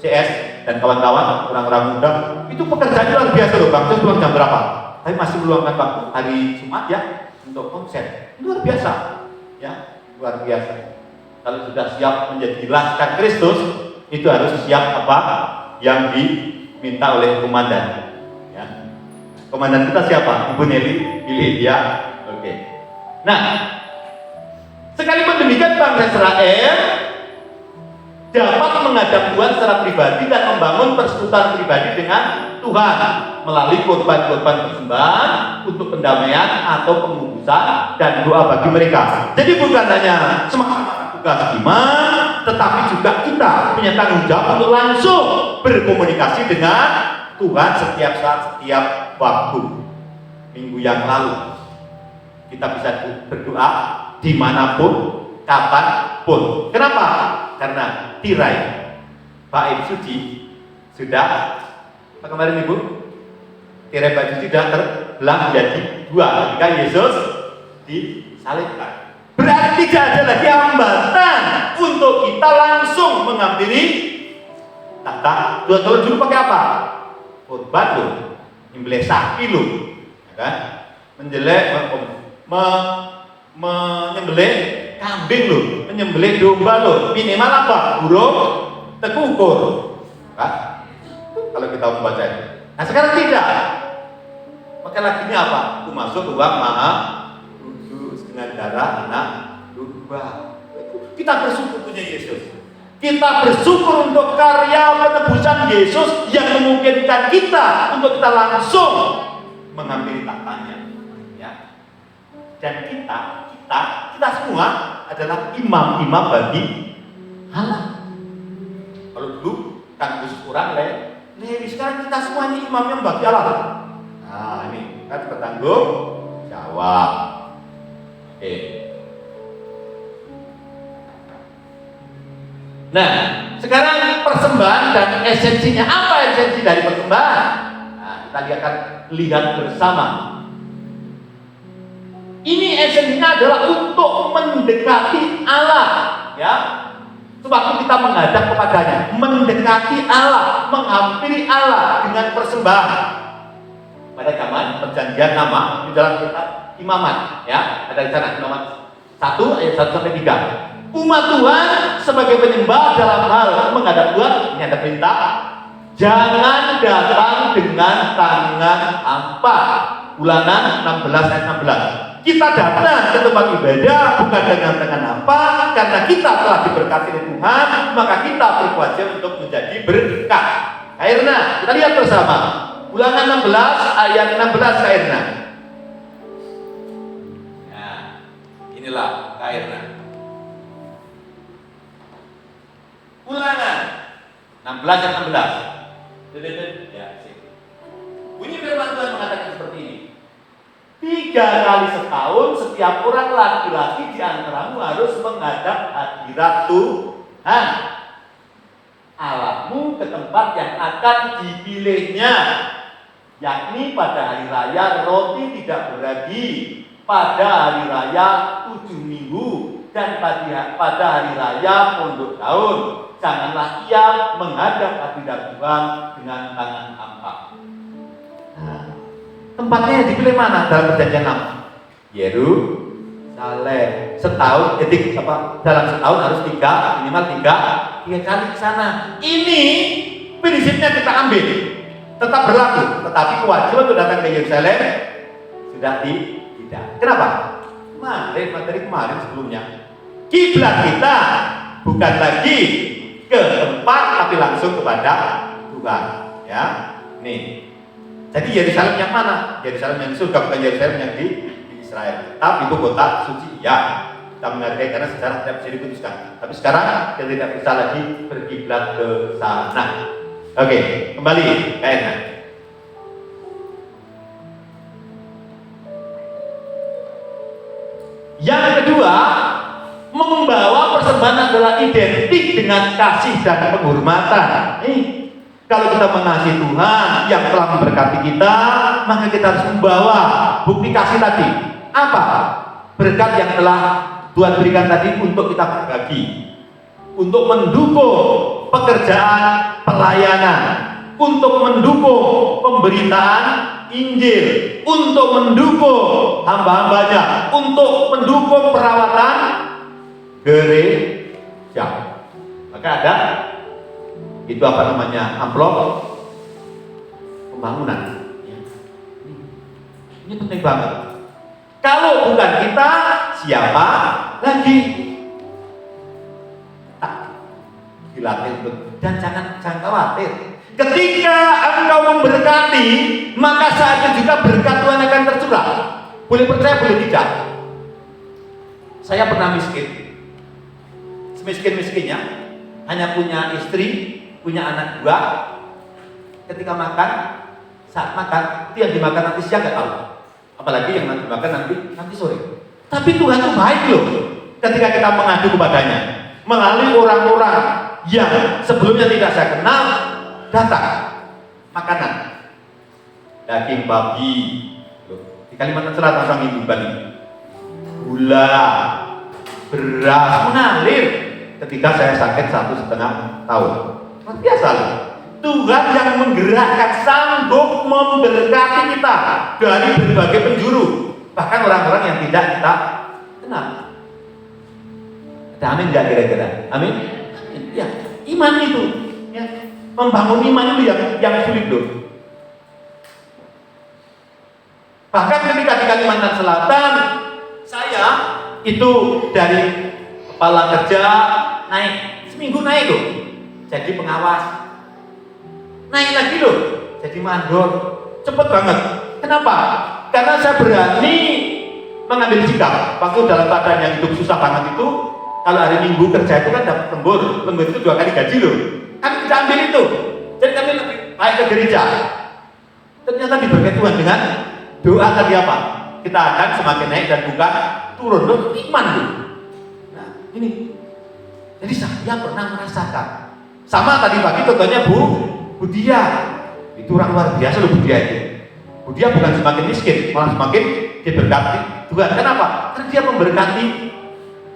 CS dan kawan-kawan orang-orang muda. Itu pekerjaan luar biasa loh. Bang Jos pulang jam berapa? Tapi masih meluangkan waktu hari Jumat ya untuk konser. Luar biasa, ya, luar biasa. Kalau sudah siap menjadi laskar Kristus, itu harus siap apa yang diminta oleh komandan. Ya. Komandan kita siapa? Ibu Nelly Philip, ya. Oke. Nah, sekalipun demikian bangsa Israel dapat menghadap Tuhan secara pribadi dan membangun persekutuan pribadi dengan Tuhan melalui korban-korban persembahan untuk pendamaian atau pengudusan dan doa bagi mereka. Jadi bukan hanya semangat tugas iman, tetapi juga kita punya tanggung jawab untuk langsung berkomunikasi dengan Tuhan setiap saat, setiap waktu. Minggu yang lalu Kita bisa berdoa dimanapun, kapanpun. Kenapa? Karena tirai bait suci sudah apa kemarin Ibu? Tirai bait suci sudah terbelah menjadi dua ketika Yesus disalibkan. Berarti tidak ada lagi hambatan untuk kita langsung menghampiri tahta Tuhan. Kalau dulu pakai apa? Korban loh, nyembelih sapi loh, ya kan? Menyembelih kambing loh, menyembelih domba loh, minimal apa? Burung tekukur, kan? Kalau kita membaca itu. Nah sekarang tidak. Maka laginya apa? Aku masuk ruang maha kudus dengan darah anak domba. Kita bersyukur punya Yesus. Kita bersyukur untuk karya penebusan Yesus yang memungkinkan kita untuk kita langsung mengambil tahtanya. Ya. Dan kita semua adalah imam-imam bagi Allah. Kalau dulu kan khusus orang Lewi, sekarang kita semuanya imam-imam bagi Allah. Nah ini kan bertanggung jawab. Oke. Nah, sekarang persembahan dan esensinya. Apa esensi dari persembahan? Nah, kita akan lihat bersama. Ini esensinya adalah untuk mendekati Allah, ya. Sewaktu kita menghadap kepadanya, mendekati Allah, menghampiri Allah dengan persembahan. Pada zaman perjanjian lama di dalam kitab Imamat, ya, ada di sana Imamat 1 ayat 1 sampai 3. Umat Tuhan sebagai penyembah dalam hal menghadap Tuhan, ini ada perintah, jangan datang dengan tangan hampa. Ulangan 16 ayat 16. Kita datang ke tempat ibadah bukan dengan tangan hampa, karena kita telah diberkati oleh Tuhan, maka kita berkewajiban untuk menjadi berkat. Karena kita lihat bersama. Ulangan 16 ayat 16 Kairna. Nah, inilah Kairna. Ulangan 16 ayat 16. Ya, bunyi firman Tuhan mengatakan seperti ini. 3 kali setahun setiap orang laki-laki di antaramu harus menghadap hadirat Tuhan Allahmu ke tempat yang akan dipilihnya, yakni pada hari raya roti tidak berbagi, pada hari raya 7 minggu, dan pada hari raya pondok tahun. Janganlah ia menghadap hadirat Tuhan dengan tangan hampa. Nah, tempatnya dipilih mana dalam perjanjian lama? Yerusalem. Dalam setahun harus minimal tiga kali ke sana. Ini prinsipnya kita ambil, tetap berlaku, tetapi kewajiban untuk datang ke Yerusalem sudah tidak. Kenapa? Materi kemarin sebelumnya, kiblat kita bukan lagi ke tempat tapi langsung kepada Tuhan. Ya, nih. Jadi Yerusalem yang mana? Yerusalem yang surga, bukan Yerusalem yang di Israel. Tapi itu kota suci, ya. Kita menghargai karena sejarah tidak bisa diputuskan. Tapi sekarang kita tidak bisa lagi berkiblat ke sana. Oke, kembali ke Ena. Yang kedua, membawa persembahan adalah identik dengan kasih dan penghormatan. Kalau kita mengasihi Tuhan yang telah memberkati kita, maka kita harus membawa bukti kasih tadi. Apa? Berkat yang telah Tuhan berikan tadi untuk kita berbagi, untuk mendukung pekerjaan pelayanan, untuk mendukung pemberitaan Injil, untuk mendukung hamba-hambanya, untuk mendukung perawatan gereja. Maka ada itu amplop pembangunan. Ini penting banget. Kalau bukan kita, siapa lagi? Dilatih dan jangan khawatir. Ketika engkau memberkati, maka saatnya juga berkat Tuhan akan tercurah. Boleh percaya, boleh tidak. Saya pernah miskin. Semiskin-miskinnya, hanya punya istri, punya anak 2. Ketika makan, saat makan, itu yang dimakan nanti siang gak tahu. apalagi yang nanti makan nanti sore. Tapi Tuhan itu baik loh, ketika kita mengadu kepadanya melalui orang-orang yang sebelumnya tidak saya kenal datang makanan, daging babi loh. Di Kalimantan Selatan orang Hindu Bali, gula, beras mengalir ketika saya sakit 1,5 tahun. Luar biasa loh. Tuhan yang menggerakkan, sanggup memberkati kita dari berbagai penjuru, bahkan orang-orang yang tidak kita kenal. Ada amin nggak kira-kira? Amin? Ya, iman itu, ya. Membangun iman itu yang sulit loh. Bahkan ketika di Kalimantan Selatan, saya itu dari kepala kerja naik, seminggu naik loh, jadi pengawas, naik lagi loh, jadi mandor, cepet banget. Kenapa? Karena saya berani mengambil sikap. Waktu dalam keadaan yang hidup susah banget itu, kalau hari Minggu kerja itu kan dapat lembur itu 2 kali gaji loh. Kami tidak ambil itu, jadi kami lebih baik ke gereja. Ternyata diberkati Tuhan dengan doa tadi apa? Kita akan semakin naik dan bukan turun loh, iman loh. Nah ini, jadi saya pernah merasakan. Sama tadi pagi contohnya Bu Dia, itu orang luar biasa loh Bu Dia itu. Bu Dia bukan semakin miskin, malah semakin diberkati Tuhan. Kenapa? Karena dia memberkati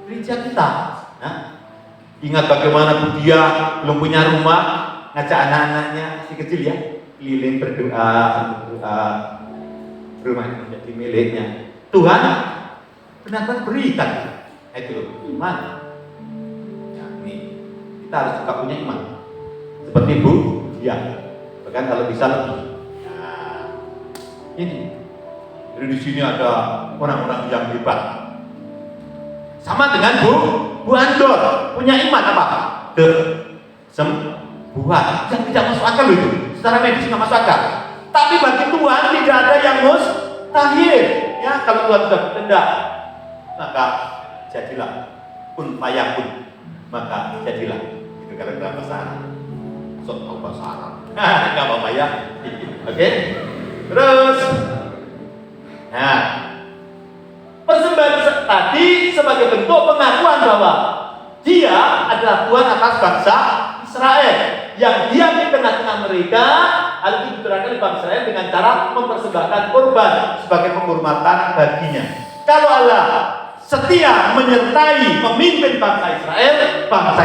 gereja kita. Nah, ingat bagaimana Bu Dia belum punya rumah, ngajak anak-anaknya si kecil ya, keliling berdoa, rumah itu menjadi miliknya. Tuhan benar-benar berikan. Itu loh, iman. Ya, ini kita harus juga punya iman. Seperti Bu Dia, bahkan kalau bisa lebih. Nah, ini. Jadi di sini ada orang-orang yang hebat. Sama dengan Bu Andor, punya iman apa? Kesembuhan. Yang tidak masuk akal loh itu. Secara medis nggak masuk akal. Tapi bagi Tuhan tidak ada yang mustahil. Ya, kalau Tuhan sudah berkehendak, maka jadilah. Kun fayakun, maka jadilah. Itu kalau dalam bahasa Arab. Sok tahu bahasa Arab. Enggak apa-apa ya. Oke. Terus, nah, persembahan tadi sebagai bentuk pengakuan bahwa Dia adalah Tuhan atas bangsa Israel yang Dia di tengah-tengah mereka. Hal itu diterangkan di bangsa Israel dengan cara mempersembahkan korban sebagai penghormatan baginya. Kalau Allah setia menyertai memimpin bangsa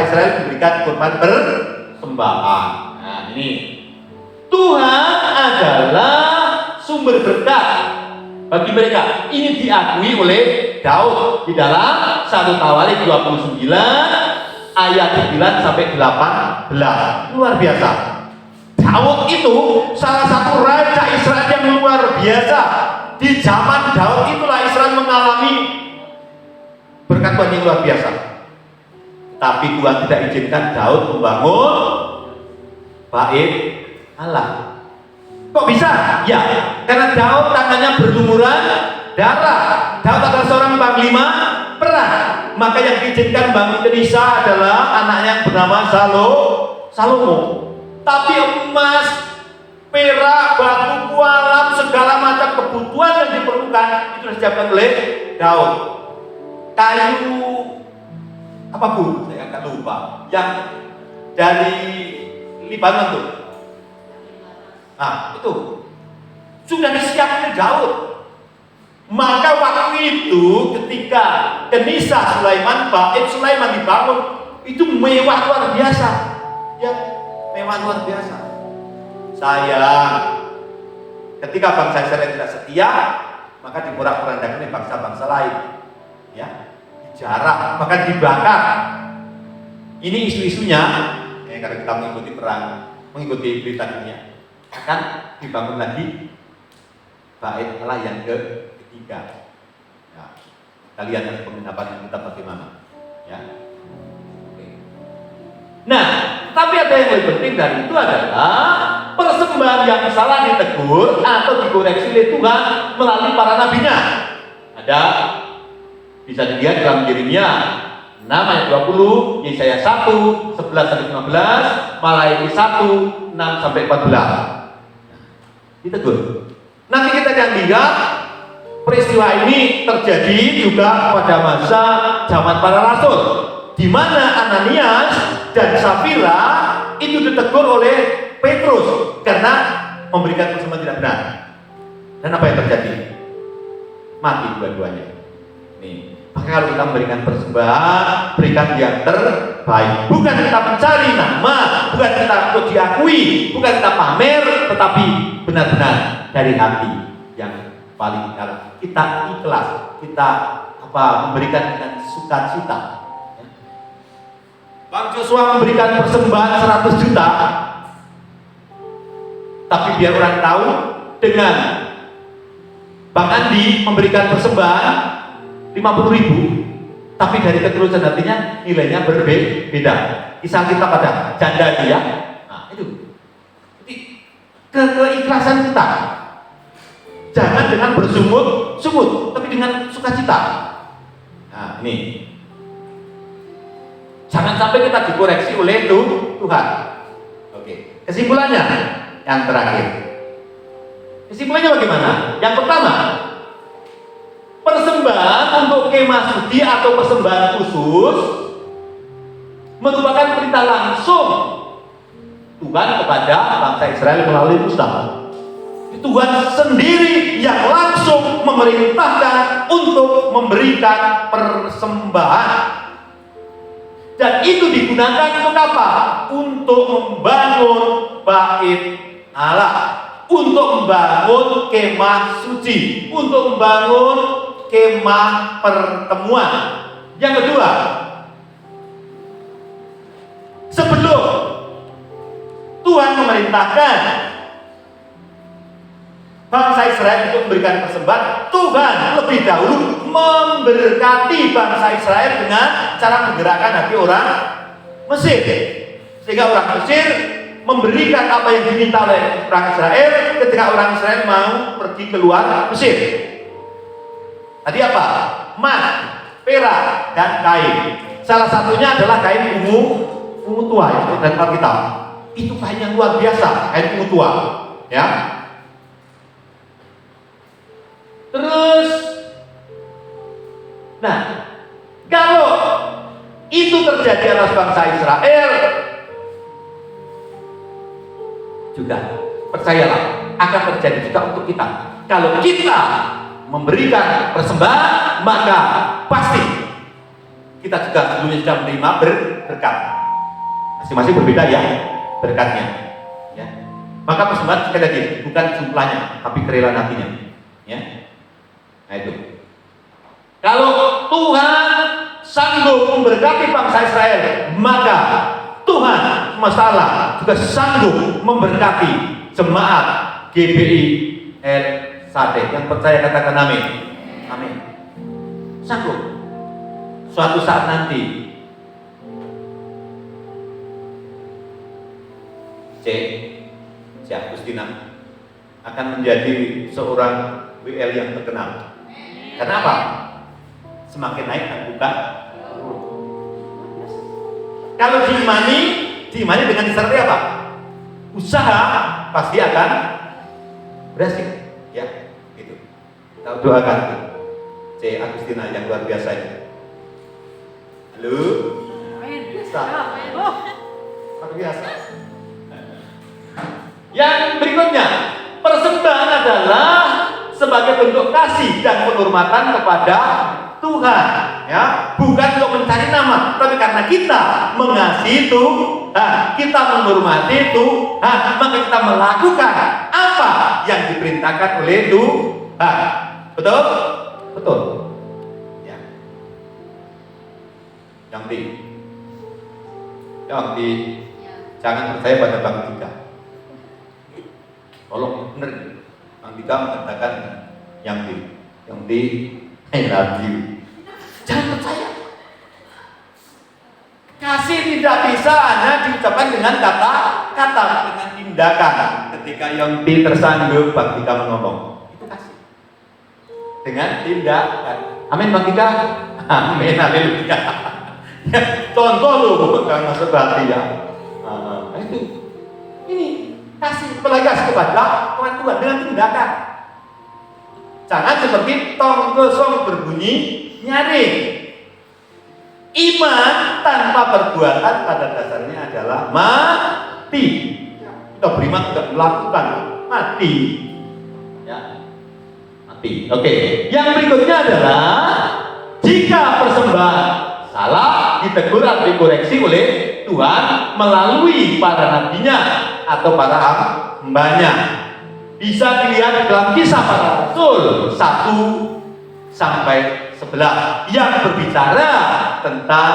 Israel memberikan korban persembahan. Nah ini, Tuhan adalah sumber berkat bagi mereka. Ini diakui oleh Daud di dalam 1 Tawarik 29 ayat 9 sampai 18. Luar biasa. Daud itu salah satu raja Israel yang luar biasa. Di zaman Daud itulah Israel mengalami berkat Tuhan yang luar biasa. Tapi Tuhan tidak izinkan Daud membangun bait Allah. Kok bisa? Ya, karena Daud tangannya berlumuran darah. Daud adalah seorang panglima perang. Maka yang diizinkan bangun Elisa adalah anaknya yang bernama Salomo. Tapi emas, perak, batu kualam, segala macam kebutuhan yang diperlukan itu disiapkan oleh Daud. Kayu apa Bu? Saya agak lupa. Yang dari Libanon tuh. Nah, itu sudah disiapkan oleh Daud. Maka waktu itu ketika Kenisa Sulaiman, bait Sulaiman dibangun, itu mewah luar biasa. Ya, mewah luar biasa. Sayang, ketika bangsa Israel tidak setia, maka diporak-porandakan oleh bangsa-bangsa lain. Ya, dijarah, bahkan dibakar. Ini isu-isunya, ya, karena kita mengikuti perang, mengikuti berita dunia, akan dibangun lagi bait Allah yang ketiga. Ya, kita lihat nanti penginapan kita bagaimana. Ya. Oke. Nah, tapi ada yang lebih penting dari itu adalah persembahan yang salah ditegur atau dikoreksi oleh Tuhan melalui para nabinya. Ada, bisa dilihat dalam Yeremia 6 ayat 20, Yesaya 1, 11 sampai 15, Malaiki 1, 6 sampai 14. Ditegur. Nanti kita akan lihat peristiwa ini terjadi juga pada masa zaman para rasul, di mana Ananias dan Safira itu ditegur oleh Petrus karena memberikan persembahan tidak benar. Dan apa yang terjadi? Mati dua-duanya. Nih, maka kalau kita memberikan persembahan, berikan yang terbaik. Bukan kita mencari nama, bukan kita untuk diakui, bukan kita pamer, tetapi benar-benar dari hati yang paling dalam. Kita ikhlas, kita memberikan dengan sukacita. Bang Joshua memberikan persembahan 100 juta, tapi biar orang tahu, dengan Bang Andi memberikan persembahan 50.000, tapi dari ketulusan hatinya nilainya berbeda. Kisah kita pada janda dia. Nah, itu. Jadi keikhlasan kita. Jangan dengan bersungut-sungut, tapi dengan sukacita. Nah, ini. Jangan sampai kita dikoreksi oleh Tuhan. Oke. Kesimpulannya yang terakhir. Kesimpulannya bagaimana? Yang pertama, persembahan untuk kemah suci atau persembahan khusus merupakan perintah langsung Tuhan kepada bangsa Israel melalui Musa. Tuhan sendiri yang langsung memerintahkan untuk memberikan persembahan. Dan itu digunakan untuk apa? Untuk membangun bait Allah, untuk membangun kemah suci, untuk membangun kemah pertemuan. Yang kedua, sebelum Tuhan memerintahkan bangsa Israel untuk memberikan persembahan, Tuhan lebih dahulu memberkati bangsa Israel dengan cara menggerakkan hati orang Mesir, sehingga orang Mesir memberikan apa yang diminta oleh orang Israel ketika orang Israel mau pergi keluar Mesir. Tadi apa? Emas, perak, dan kain. Salah satunya adalah kain ungu tua ya, dan Alkitab. Itu kain yang luar biasa, kain ungu tua, ya. Terus, nah, kalau itu terjadi atas bangsa Israel, juga percayalah akan terjadi juga untuk kita. Kalau kita memberikan persembahan, maka pasti kita juga sebelumnya sudah menerima berkat. Masing-masing berbeda ya berkatnya. Ya. Maka persembahan sekali lagi bukan jumlahnya, tapi kerelaan hatinya. Ya. Nah itu. Kalau Tuhan sanggup memberkati bangsa Israel, maka Tuhan masalah juga sanggup memberkati jemaat GBI Sate. Yang percaya katakan amin. Amin. Sanggup. Suatu saat nanti C. Agustina akan menjadi seorang WL yang terkenal. Kenapa? Semakin naik dan bukan. Kalau diimani dengan disertai apa? Usaha pasti akan berhasil. Ya, gitu. Kita doakan C. Agustina yang luar biasa ini. Halo. Biasa. Luar biasa. Yang berikutnya, persembahan adalah sebagai bentuk kasih dan penghormatan kepada Tuhan, ya, bukan untuk mencari nama, tapi karena kita mengasihi Tuhan, kita menghormati Tuhan, maka kita melakukan apa yang diperintahkan oleh Tuhan. Betul? Betul. Ya. Yang di jangan percaya pada Bang Dika. Tolong bener, Bang Dika mengatakan yang di I love you. Jangan percaya. Kasih tidak bisa hanya diucapkan dengan kata-kata, dengan tindakan. Ketika Yongti tersandung, Bang Dika ngomong, itu kasih. Dengan tindakan. Amin Bang Dika. Amin, haleluya. Ya, contoh loh, kan masuk hati ya. Itu. Ini kasih, apalagi kasih kepada Tuhan dengan tindakan. Jangan seperti tong kosong berbunyi nyaring. Iman tanpa perbuatan pada dasarnya adalah mati. Kita beriman tidak melakukan, mati. Ya, mati. Oke. Yang berikutnya adalah jika persembahan salah, ditegur atau dikoreksi oleh Tuhan melalui para nabinya atau para hambanya. Bisa dilihat dalam Kisah Para Rasul 1 sampai 11 yang berbicara tentang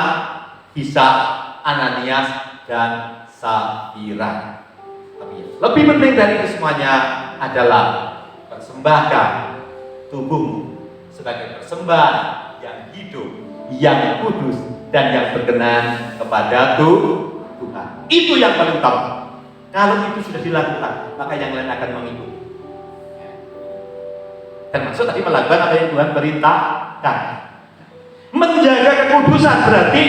kisah Ananias dan Safira. Tapi lebih penting dari itu semuanya adalah persembahkan tubuhmu sebagai persembahan yang hidup, yang kudus, dan yang berkenan kepada Tuhan. Itu yang paling utama. Kalau itu sudah dilakukan, maka yang lain akan mengikuti. Termasuk tadi melakukan apa yang Tuhan perintahkan. Menjaga kekudusan berarti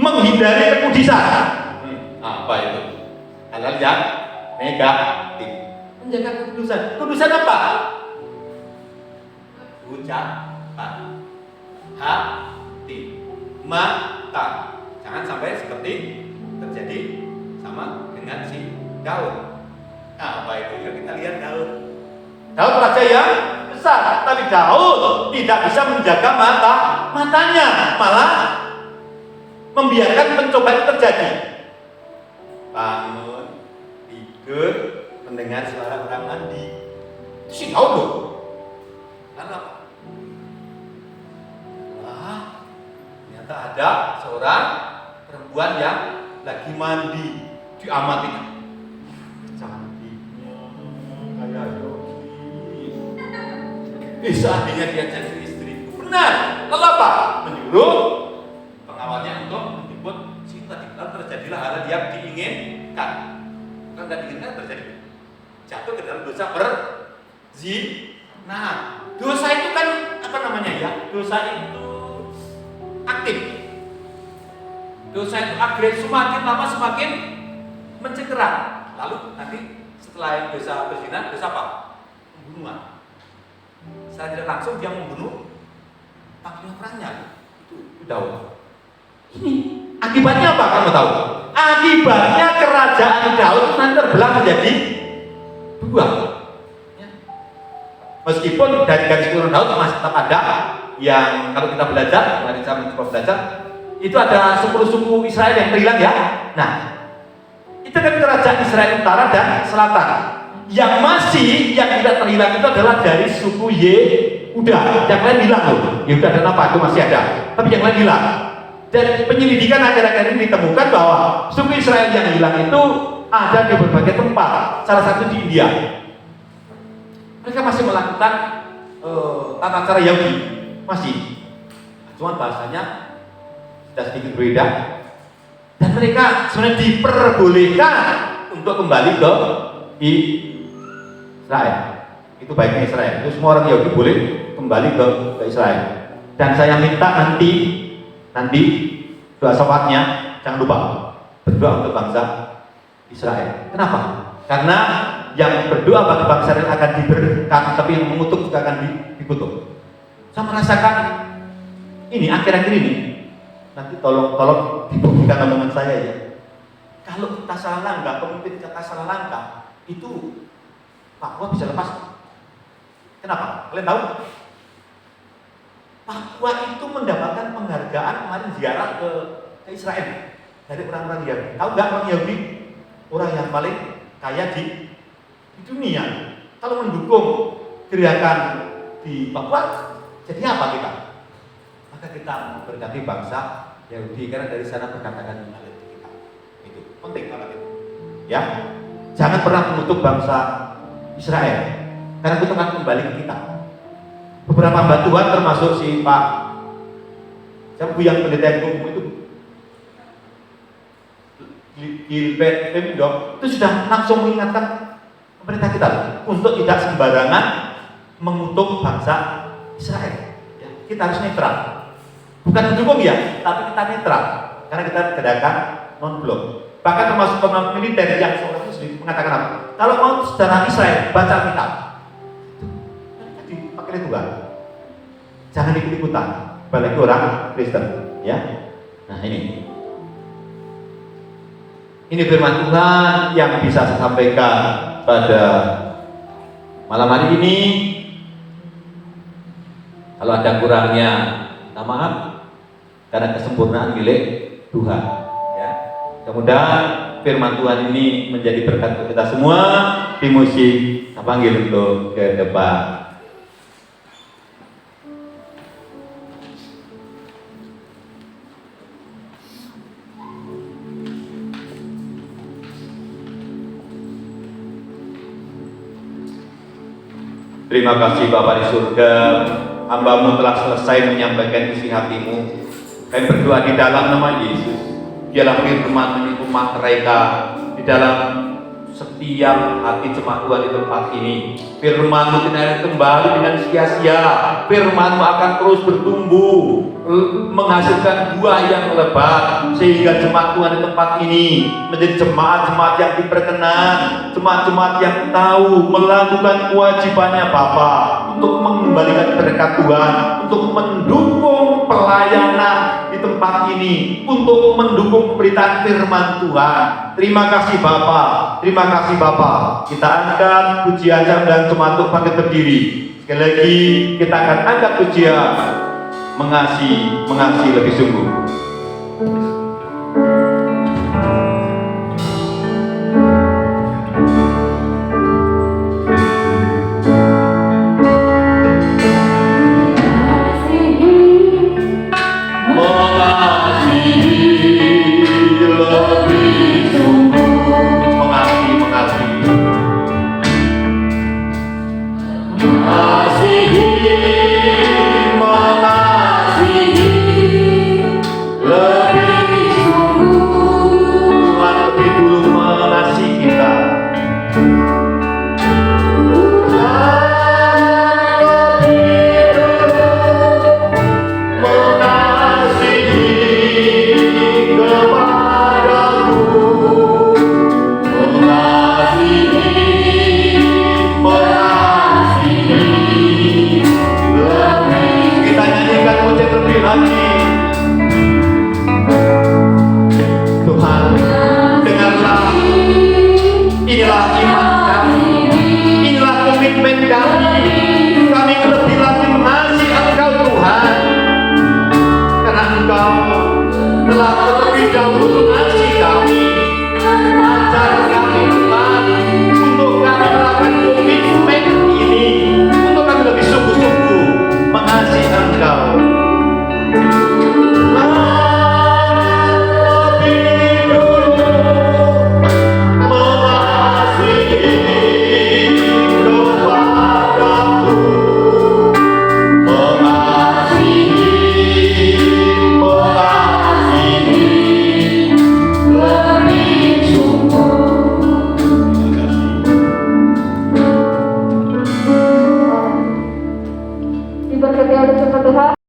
menghindari kekudisan. Apa itu? Hal-hal yang negatif. Menjaga kekudusan. Kekudusan apa? Ucapan, hati, mata. Jangan sampai seperti terjadi sama dengan si Daud. Apa itu? Ya kita lihat Daud. Daud raja yang besar, tapi Daud tidak bisa menjaga matanya, malah membiarkan pencobaan terjadi. Bangun, tidur, mendengar suara orang mandi. Itu si Daud loh. Kenapa? Wah, ternyata ada seorang perempuan yang lagi mandi, diamatinya. Cantiknya kayak Yogi. Seandainya dia jadi istriku. Benar. Lalu apa? Menyuruh pengawalnya untuk menjemput cinta. Lalu terjadilah hal yang diinginkan. Bukan tidak diinginkan terjadi. Jatuh ke dalam dosa berzina. Dosa itu kan apa namanya ya? Dosa itu aktif. Dosa itu agresif, semakin lama semakin mencengkeram. Lalu nanti setelah dosa berzina, dosa apa? Pembunuhan. Secara tidak langsung dia membunuh panglima perangnya. Itu Daud. Ini akibatnya apa kamu tahu? Akibatnya kerajaan Daud nanti terbelah menjadi dua. Ya. Meskipun dari garis keturunan Daud masih tetap ada yang kalau kita belajar, mari kita mencoba belajar, itu ada 10 suku Israel yang terhilang ya. Nah, itu kan kerajaan Israel Utara dan Selatan. Yang masih yang tidak terhilang itu adalah dari suku Yehuda. Yang lain hilang loh. Yehuda dan apa itu masih ada, tapi yang lain hilang. Dan penyelidikan akhir-akhir ini ditemukan bahwa suku Israel yang hilang itu ada di berbagai tempat. Salah satu di India. Mereka masih melakukan tata cara Yahudi, masih. Cuma bahasanya sudah sedikit berbeda. Dan mereka sebenarnya diperbolehkan untuk kembali ke Israel. Itu baiknya Israel. Itu semua orang Yahudi boleh kembali ke Israel. Dan saya minta nanti doa syafaatnya jangan lupa berdoa untuk bangsa Israel. Kenapa? Karena yang berdoa bagi bangsa Israel akan diberkati, tapi yang mengutuk juga akan dikutuk. Saya merasakan ini akhir-akhir ini. Nanti tolong dibuktikan omongan saya ya. Kalau kita salah langkah, pemimpin kita salah langkah, itu Papua bisa lepas. Kenapa? Kalian tahu? Papua itu mendapatkan penghargaan kemarin ziarah ke Israel dari orang-orang Yahudi. Tahu nggak orang Yahudi? Orang yang paling kaya di dunia. Kalau mendukung gerakan di Papua, jadi apa kita? Maka kita berkati bangsa Yahudi karena dari sana perkataan mengalir kita. Itu penting banget itu. Ya, jangan pernah mengutuk bangsa Israel karena itu akan kembali ke kita. Beberapa hamba Tuhan termasuk si Pak siapa yang pendeta hukum itu Gilbert Pemdok itu sudah langsung mengingatkan pemerintah kita untuk tidak sembarangan mengutuk bangsa Israel. Ya, kita harus netral. Bukan mendukung ya, tapi kita netral karena kita gerakan non-blok. Bahkan termasuk pemain militer yang seorang Muslim mengatakan apa? Kalau mau sejarah Israel, baca kitab. Di oleh Tuhan. Jangan ikut-ikutan, apalagi orang Kristen, ya. Nah ini firman Tuhan yang bisa saya sampaikan pada malam hari ini. Kalau ada kurangnya, minta maaf, karena kesempurnaan milik Tuhan. Ya. Mudah-mudahan firman Tuhan ini menjadi berkat untuk kita semua. Tim musik, kita panggil untuk ke depan. Terima kasih Bapa di surga, hamba-Mu telah selesai menyampaikan isi hatimu. Kami berdoa di dalam nama Yesus, biarlah firman menyentuh mereka di dalam setiap hati jemaat Tuhan di tempat ini. Firman-Mu tidak akan kembali dengan sia-sia. Firman-Mu akan terus bertumbuh, menghasilkan buah yang lebat, sehingga jemaat Tuhan di tempat ini menjadi jemaat-jemaat yang diperkenan, jemaat-jemaat yang tahu melakukan kewajibannya Bapa untuk mengembalikan berkat Tuhan, untuk mendukung pelayanan di tempat ini, untuk mendukung pemberitaan firman Tuhan. Terima kasih Bapa, terima kasih Bapa. Kita angkat pujian dan jemaat untuk bangkit berdiri. Sekali lagi kita akan angkat pujian, mengasihi lebih sungguh. Diberkati oleh Tuhan,